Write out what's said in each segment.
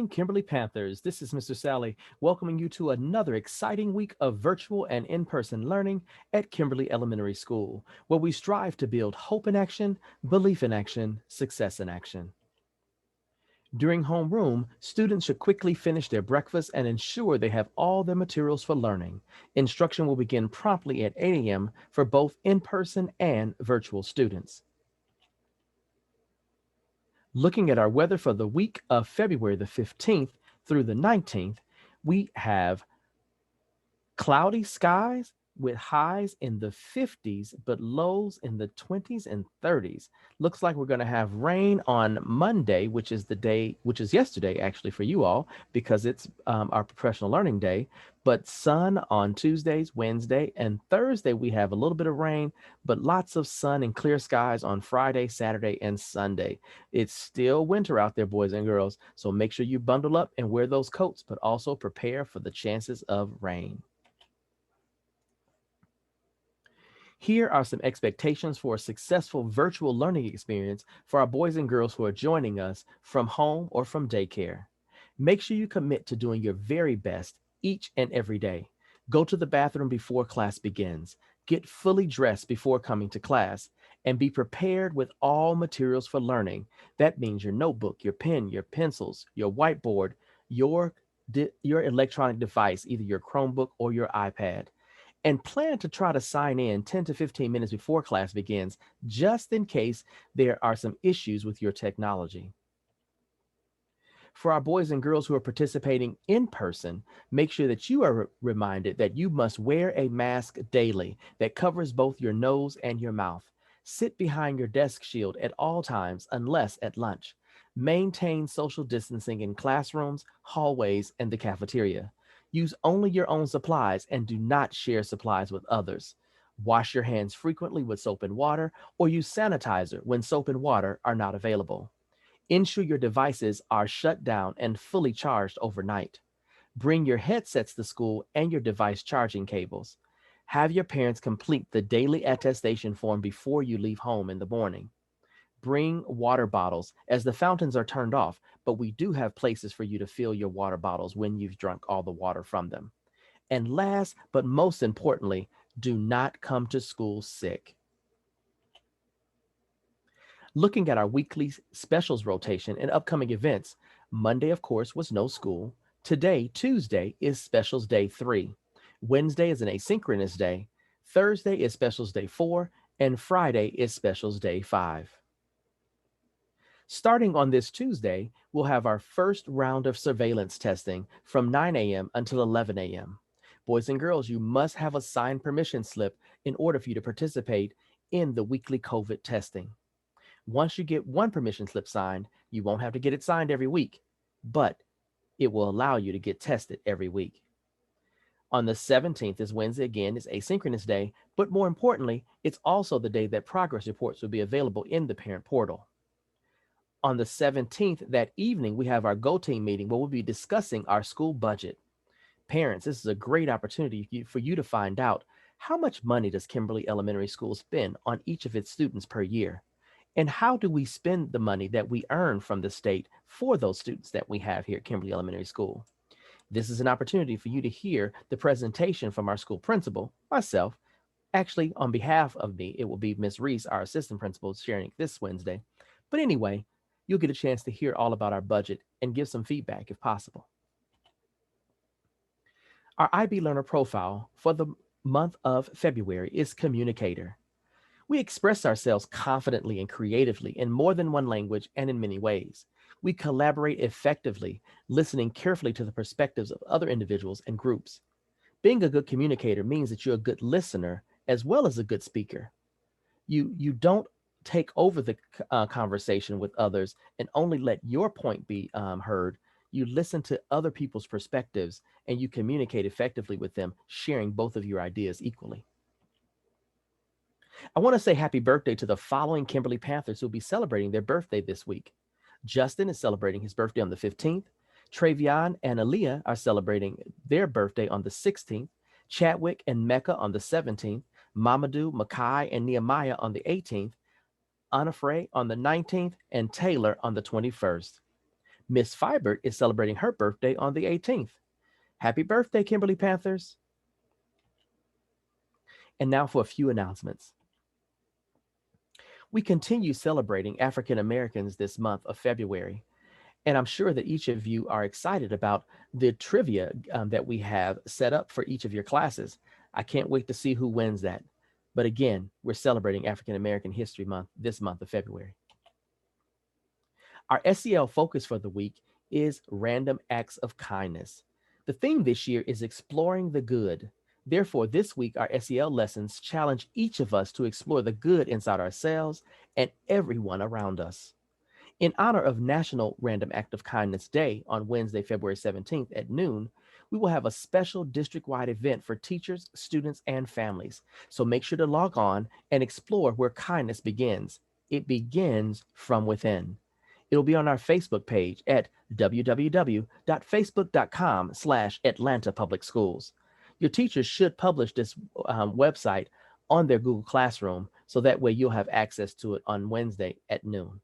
morning, Kimberly Panthers. This is Mr. Sally, welcoming you to another exciting week of virtual and in-person learning at Kimberly Elementary School, where we strive to build hope in action, belief in action, success in action. During homeroom, students should quickly finish their breakfast and ensure they have all their materials for learning. Instruction will begin promptly at 8 a.m. for both in-person and virtual students. Looking at our weather for the week of February the 15th through the 19th, we have cloudy skies with highs in the 50s, but lows in the 20s and 30s. Looks like we're going to have rain on Monday, which is yesterday actually for you all, because it's our professional learning day. But sun on Tuesdays, Wednesday, and Thursday, we have a little bit of rain, but lots of sun and clear skies on Friday, Saturday, and Sunday. It's still winter out there, boys and girls, so make sure you bundle up and wear those coats, but also prepare for the chances of rain. Here are some expectations for a successful virtual learning experience for our boys and girls who are joining us from home or from daycare. Make sure you commit to doing your very best each and every day. Go to the bathroom before class begins. Get fully dressed before coming to class and be prepared with all materials for learning. That means your notebook, your pen, your pencils, your whiteboard, your, your electronic device, either your Chromebook or your iPad, and plan to try to sign in 10 to 15 minutes before class begins, just in case there are some issues with your technology. For our boys and girls who are participating in person, make sure that you are reminded that you must wear a mask daily that covers both your nose and your mouth. Sit behind your desk shield at all times unless at lunch. Maintain social distancing in classrooms, hallways, and the cafeteria. Use only your own supplies and do not share supplies with others. Wash your hands frequently with soap and water, or use sanitizer when soap and water are not available. Ensure your devices are shut down and fully charged overnight. Bring your headsets to school and your device charging cables. Have your parents complete the daily attestation form before you leave home in the morning. Bring water bottles as the fountains are turned off, but we do have places for you to fill your water bottles when you've drunk all the water from them. And last, but most importantly, do not come to school sick. Looking at our weekly specials rotation and upcoming events, Monday, of course, was no school. Today, Tuesday, is Specials Day 3. Wednesday is an asynchronous day. Thursday is Specials Day 4. And Friday is Specials Day 5. Starting on this Tuesday, we'll have our first round of surveillance testing from 9 a.m. until 11 a.m. Boys and girls, you must have a signed permission slip in order for you to participate in the weekly COVID testing. Once you get one permission slip signed, you won't have to get it signed every week, but it will allow you to get tested every week. On the 17th is Wednesday again, is asynchronous day, but more importantly, it's also the day that progress reports will be available in the parent portal. On the 17th, that evening, we have our Go Team meeting where we'll be discussing our school budget. Parents, this is a great opportunity for you to find out how much money does Kimberly Elementary School spend on each of its students per year? And how do we spend the money that we earn from the state for those students that we have here at Kimberly Elementary School? This is an opportunity for you to hear the presentation from our school principal, myself. Actually, on behalf of me, it will be Ms. Reese, our assistant principal, sharing this Wednesday. But anyway, you'll get a chance to hear all about our budget and give some feedback if possible. Our IB Learner profile for the month of February is Communicator. We express ourselves confidently and creatively in more than one language and in many ways. We collaborate effectively, listening carefully to the perspectives of other individuals and groups. Being a good communicator means that you're a good listener as well as a good speaker. You don't take over the conversation with others and only let your point be heard. You listen to other people's perspectives and you communicate effectively with them, sharing both of your ideas equally. I want to say happy birthday to the following Kimberly Panthers who will be celebrating their birthday this week. Justin is celebrating his birthday on the 15th. Travion and Aaliyah are celebrating their birthday on the 16th. Chadwick and Mecca on the 17th. Mamadou, Makai, and Nehemiah on the 18th. Anafre on the 19th, and Taylor on the 21st. Miss Fibert is celebrating her birthday on the 18th. Happy birthday, Kimberly Panthers. And now for a few announcements. We continue celebrating African Americans this month of February. And I'm sure that each of you are excited about the trivia that we have set up for each of your classes. I can't wait to see who wins that. But again, we're celebrating African American History Month this month of February. Our SEL focus for the week is random acts of kindness. The theme this year is exploring the good. Therefore, this week, our SEL lessons challenge each of us to explore the good inside ourselves and everyone around us. In honor of National Random Act of Kindness Day on Wednesday, February 17th at noon, we will have a special district-wide event for teachers, students, and families. So make sure to log on and explore where kindness begins. It begins from within. It'll be on our Facebook page at www.facebook.com/Atlanta Public Schools. Your teachers should publish this website on their Google Classroom so that way you'll have access to it on Wednesday at noon.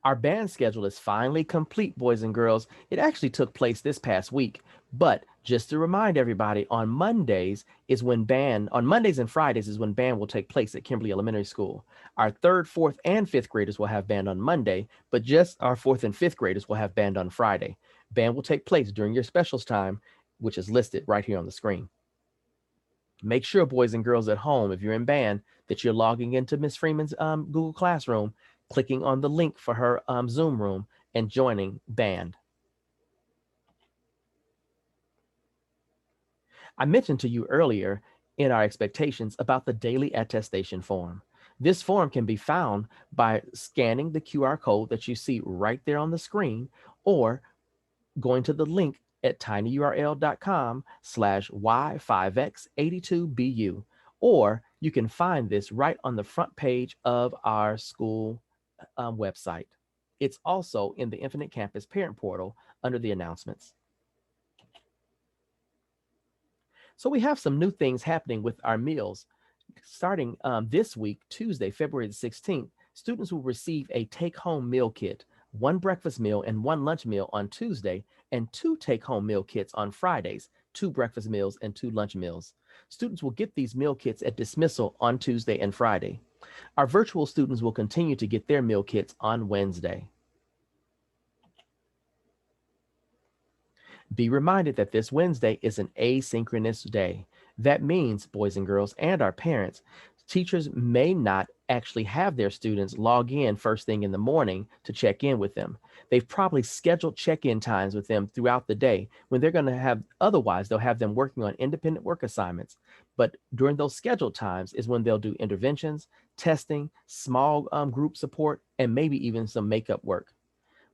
Our band schedule is finally complete, boys and girls. It actually took place this past week. But just to remind everybody, on Mondays and Fridays is when band will take place at Kimberly Elementary School. Our third, fourth, and fifth graders will have band on Monday, but just our fourth and fifth graders will have band on Friday. Band will take place during your specials time, which is listed right here on the screen. Make sure, boys and girls at home, if you're in band, that you're logging into Miss Freeman's Google Classroom, clicking on the link for her Zoom room, and joining band. I mentioned to you earlier in our expectations about the daily attestation form. This form can be found by scanning the QR code that you see right there on the screen or going to the link at tinyurl.com/y5x82bu, or you can find this right on the front page of our school website. It's also in the Infinite Campus Parent Portal under the announcements. So we have some new things happening with our meals. Starting this week, Tuesday, February the 16th, students will receive a take-home meal kit, one breakfast meal and one lunch meal on Tuesday, and two take-home meal kits on Fridays, two breakfast meals and two lunch meals. Students will get these meal kits at dismissal on Tuesday and Friday. Our virtual students will continue to get their meal kits on Wednesday. Be reminded that this Wednesday is an asynchronous day. That means, boys and girls, and our parents, teachers may not actually have their students log in first thing in the morning to check in with them. They've probably scheduled check-in times with them throughout the day when they're going to have, otherwise, they'll have them working on independent work assignments. But during those scheduled times is when they'll do interventions, testing, small group support, and maybe even some makeup work.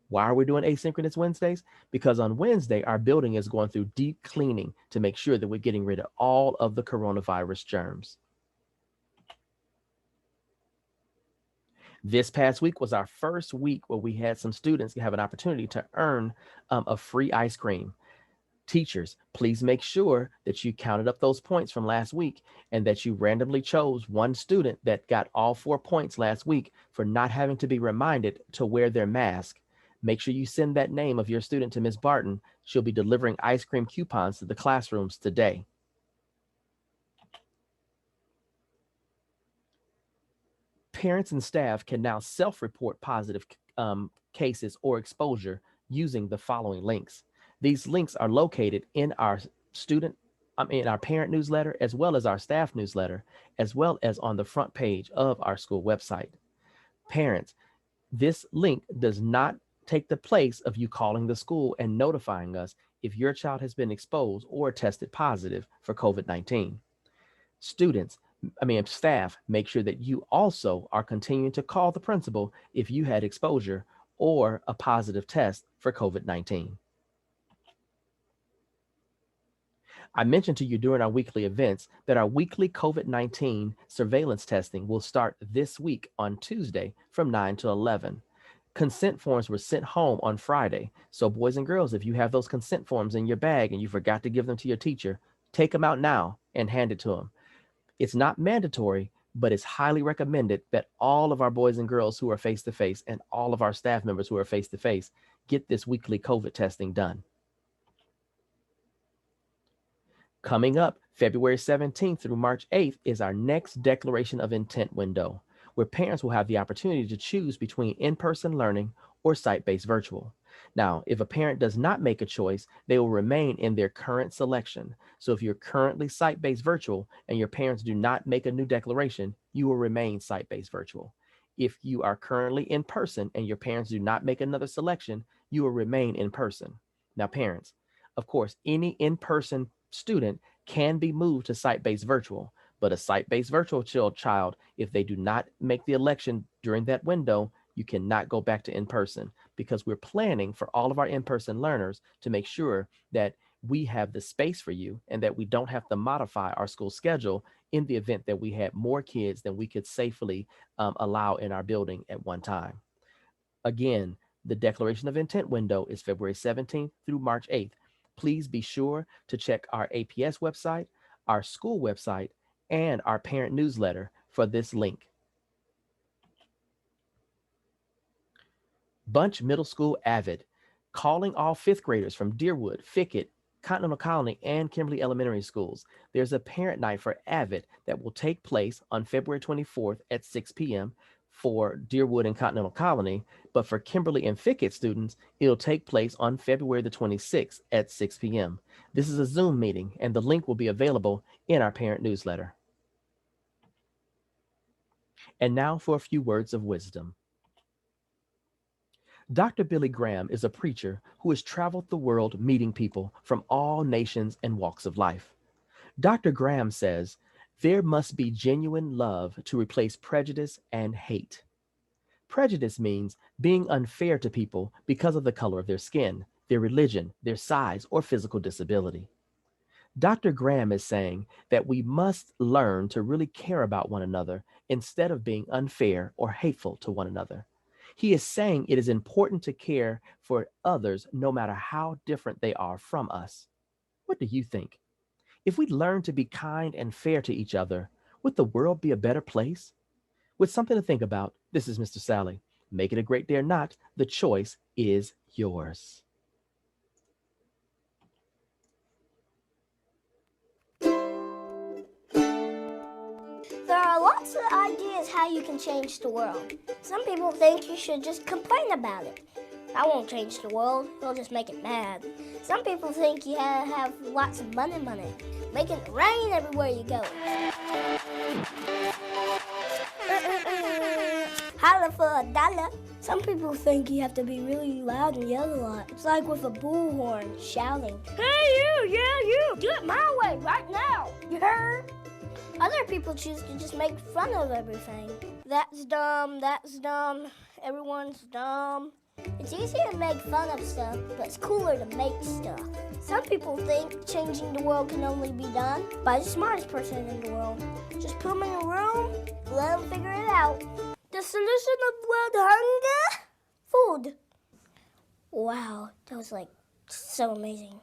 Why are we doing asynchronous Wednesdays? Because on Wednesday, our building is going through deep cleaning to make sure that we're getting rid of all of the coronavirus germs. This past week was our first week where we had some students have an opportunity to earn a free ice cream. Teachers, please make sure that you counted up those points from last week and that you randomly chose one student that got all 4 points last week for not having to be reminded to wear their mask. Make sure you send that name of your student to Ms. Barton. She'll be delivering ice cream coupons to the classrooms today. Parents and staff can now self-report positive cases or exposure using the following links. These links are located in our in our parent newsletter, as well as our staff newsletter, as well as on the front page of our school website. Parents, this link does not take the place of you calling the school and notifying us if your child has been exposed or tested positive for COVID-19. Staff, make sure that you also are continuing to call the principal if you had exposure or a positive test for COVID-19. I mentioned to you during our weekly events that our weekly COVID-19 surveillance testing will start this week on Tuesday from 9 to 11. Consent forms were sent home on Friday. So boys and girls, if you have those consent forms in your bag and you forgot to give them to your teacher, take them out now and hand it to them. It's not mandatory, but it's highly recommended that all of our boys and girls who are face to face and all of our staff members who are face to face get this weekly COVID testing done. Coming up February 17th through March 8th is our next declaration of intent window, where parents will have the opportunity to choose between in-person learning or site-based virtual. Now, if a parent does not make a choice, they will remain in their current selection. So if you're currently site-based virtual and your parents do not make a new declaration, you will remain site-based virtual. If you are currently in person and your parents do not make another selection, you will remain in person. Now, parents, of course, any in-person student can be moved to site-based virtual, but a site-based virtual child, if they do not make the election during that window, you cannot go back to in-person, because we're planning for all of our in-person learners to make sure that we have the space for you and that we don't have to modify our school schedule in the event that we had more kids than we could safely allow in our building at one time. Again, the declaration of intent window is February 17th through March 8th. Please be sure to check our APS website, our school website, and our parent newsletter for this link. Bunch Middle School Avid, calling all fifth graders from Deerwood, Fickett, Continental Colony, and Kimberly Elementary Schools. There's a parent night for Avid that will take place on February 24th at 6 p.m. for Deerwood and Continental Colony, but for Kimberly and Fickett students, it'll take place on February the 26th at 6 p.m. This is a Zoom meeting, and the link will be available in our parent newsletter. And now for a few words of wisdom. Dr. Billy Graham is a preacher who has traveled the world meeting people from all nations and walks of life. Dr. Graham says, there must be genuine love to replace prejudice and hate. Prejudice means being unfair to people because of the color of their skin, their religion, their size, or physical disability. Dr. Graham is saying that we must learn to really care about one another instead of being unfair or hateful to one another. He is saying it is important to care for others no matter how different they are from us. What do you think? If we learn to be kind and fair to each other, would the world be a better place? With something to think about, this is Mr. Sally. Make it a great day or not, the choice is yours. There are lots of ideas how you can change the world. Some people think you should just complain about it. That won't change the world, it'll just make it bad. Some people think you have lots of money, making it rain everywhere you go. Holla for $1. Some people think you have to be really loud and yell a lot. It's like with a bullhorn shouting, "Hey you, yeah you, do it my way right now, you heard?" Other people choose to just make fun of everything. That's dumb, everyone's dumb. It's easier to make fun of stuff, but it's cooler to make stuff. Some people think changing the world can only be done by the smartest person in the world. Just put them in a room, let them figure it out. The solution of world hunger? Food. Wow, that was so amazing.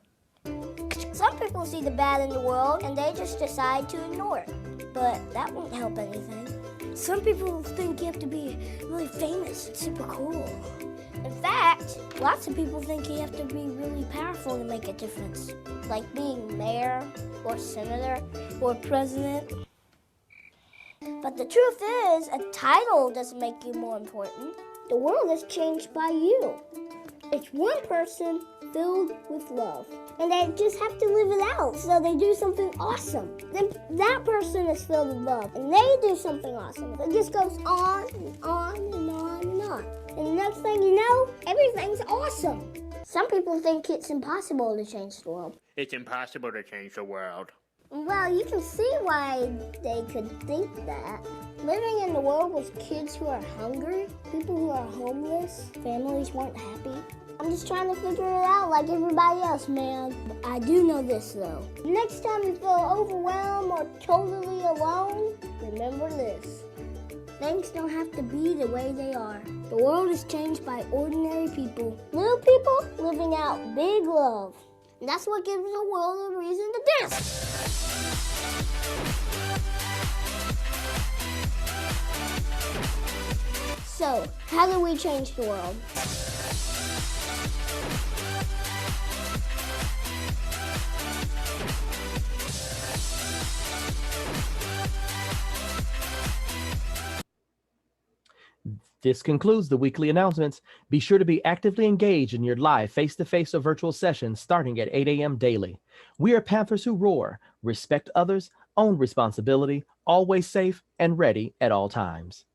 Some people see the bad in the world and they just decide to ignore it, but that won't help anything. Some people think you have to be really famous and super cool. In fact, lots of people think you have to be really powerful to make a difference, like being mayor or senator or president. But the truth is, a title doesn't make you more important. The world is changed by you. It's one person filled with love. And they just have to live it out, so they do something awesome. Then that person is filled with love, and they do something awesome. It just goes on and on and on and on. And the next thing you know, everything's awesome. Some people think it's impossible to change the world. It's impossible to change the world. Well, you can see why they could think that. Living in the world with kids who are hungry, people who are homeless, families weren't happy. I'm just trying to figure it out like everybody else, man. I do know this, though. Next time you feel overwhelmed or totally alone, remember this. Things don't have to be the way they are. The world is changed by ordinary people. Little people living out big love. And that's what gives the world a reason to dance. So, how do we change the world? This concludes the weekly announcements. Be sure to be actively engaged in your live face-to-face or virtual sessions starting at 8 a.m. daily. We are Panthers who roar, respect others, own responsibility, always safe and ready at all times.